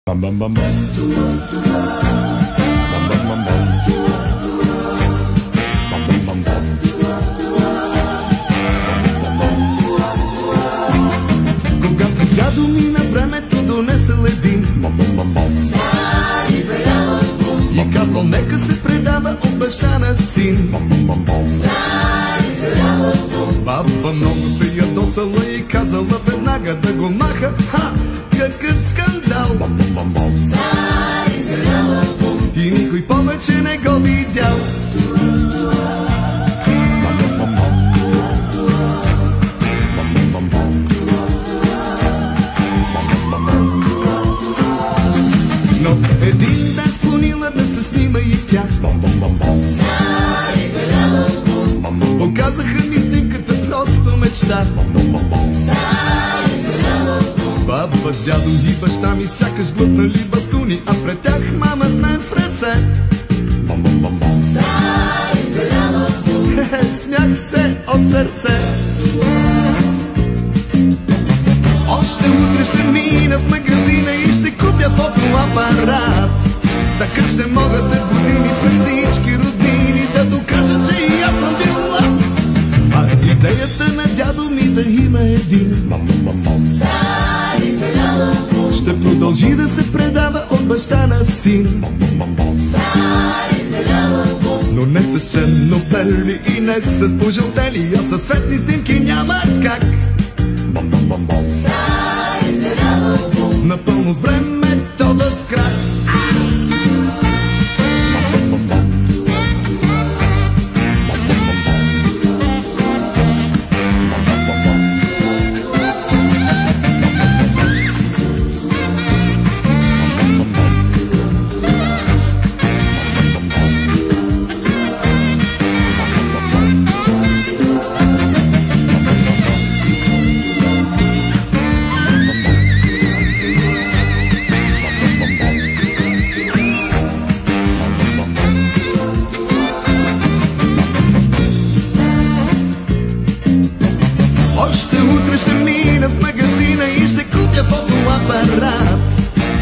Bam bam bam bam. Bam bam bam bam. Bam bam bam bam. Bam bam. Когато дядо ми на времето донесъл един и казал нека се предава от баща на син. Баба много се ядосала и казала веднага да го маха. Ха! Какъв скандал! И никой повече не го видял. Но един ден склонила да се снима и тя. Показаха ми снимката, просто мечта. Баба, дядо и баща ми сякаш глътнали бастуни, а пред тях мама с мен в ръце. Смях се от сърце. Още утре ще мина в магазина и ще купя фотоапарат. Така ще мога след години през всички роднини да докажа, че и аз съм била. А идеята на дядо ми да има един ще продължи да се предава от баща на син. Но не с черно-бели и не с пожълтели, а със светни снимки няма как. Напълно с времето да в крак.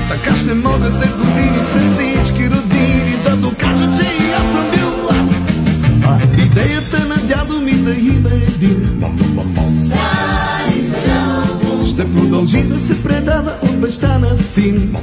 Така ще мога след години през всички родини да докажа, че и аз съм била. А идеята на дядо ми да има един ще продължи да се предава от баща на син.